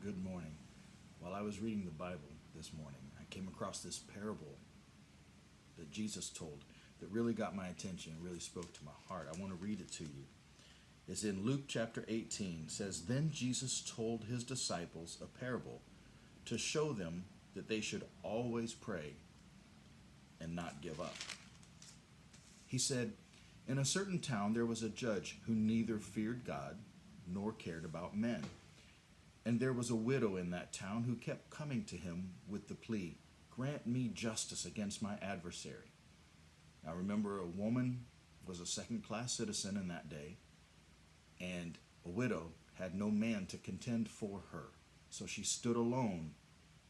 Good morning. While I was reading the Bible this morning, I came across this parable that Jesus told that really got my attention and really spoke to my heart. I want to read it to you. It's in Luke chapter 18. It says, Then Jesus told his disciples a parable to show them that they should always pray and not give up. He said, In a certain town there was a judge who neither feared God nor cared about men. And there was a widow in that town who kept coming to him with the plea, Grant me justice against my adversary. Now remember, a woman was a second-class citizen in that day, and a widow had no man to contend for her. So she stood alone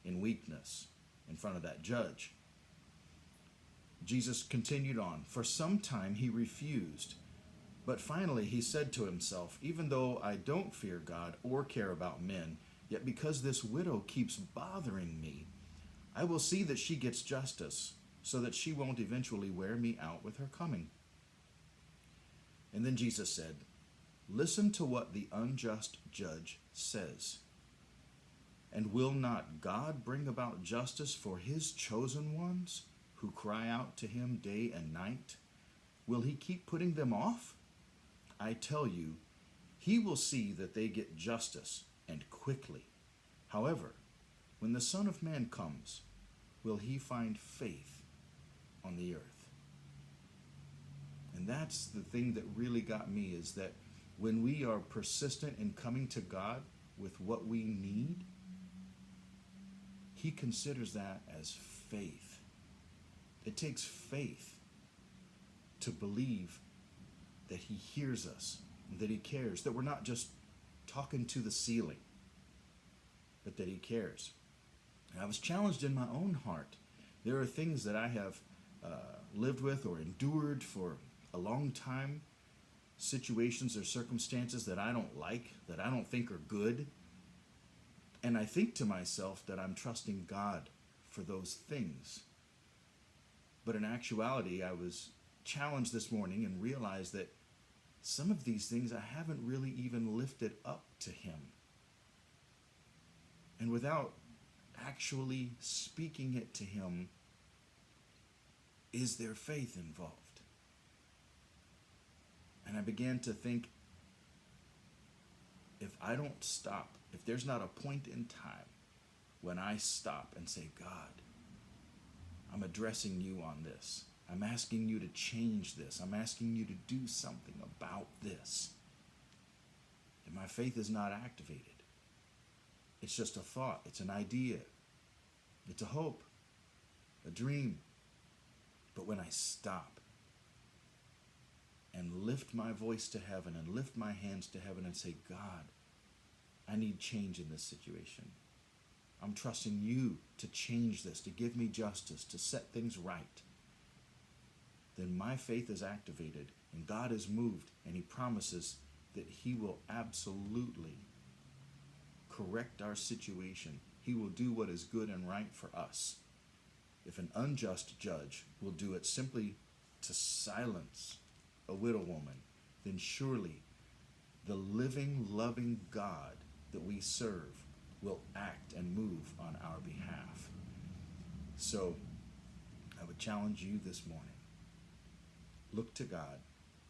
in weakness in front of that judge. Jesus continued on. For some time he refused, but finally he said to himself, Even though I don't fear God or care about men, yet because this widow keeps bothering me, I will see that she gets justice, so that she won't eventually wear me out with her coming. And then Jesus said, Listen to what the unjust judge says. And will not God bring about justice for his chosen ones who cry out to him day and night? Will he keep putting them off? I tell you, he will see that they get justice, and quickly. However, when the Son of Man comes, will he find faith on the earth? And that's the thing that really got me, is that when we are persistent in coming to God with what we need, he considers that as faith. It takes faith to believe that he hears us, that he cares, that we're not just talking to the ceiling, but that he cares. And I was challenged in my own heart. There are things that I have lived with or endured for a long time, situations or circumstances that I don't like, that I don't think are good. And I think to myself that I'm trusting God for those things. But in actuality, I was challenged this morning and realized that some of these things I haven't really even lifted up to him. And without actually speaking it to him, is there faith involved? And I began to think, if I don't stop, if there's not a point in time when I stop and say, God, I'm addressing you on this. I'm asking you to change this. I'm asking you to do something about this. And my faith is not activated. It's just a thought. It's an idea. It's a hope, a dream. But when I stop and lift my voice to heaven and lift my hands to heaven and say, God, I need change in this situation. I'm trusting you to change this, to give me justice, to set things right. Then my faith is activated and God is moved, and he promises that he will absolutely correct our situation. He will do what is good and right for us. If an unjust judge will do it simply to silence a widow woman, then surely the living, loving God that we serve will act and move on our behalf. So I would challenge you this morning. Look to God.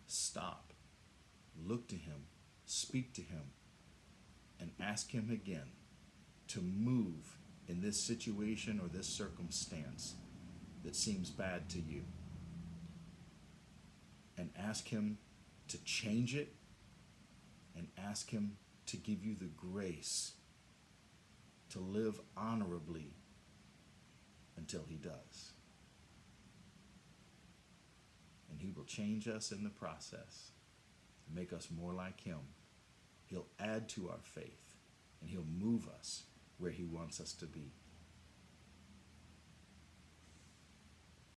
Stop. Look to him. Speak to him. And ask him again to move in this situation or this circumstance that seems bad to you. And ask him to change it, and ask him to give you the grace to live honorably until he does. And he will change us in the process and make us more like him. He'll add to our faith, and he'll move us where he wants us to be.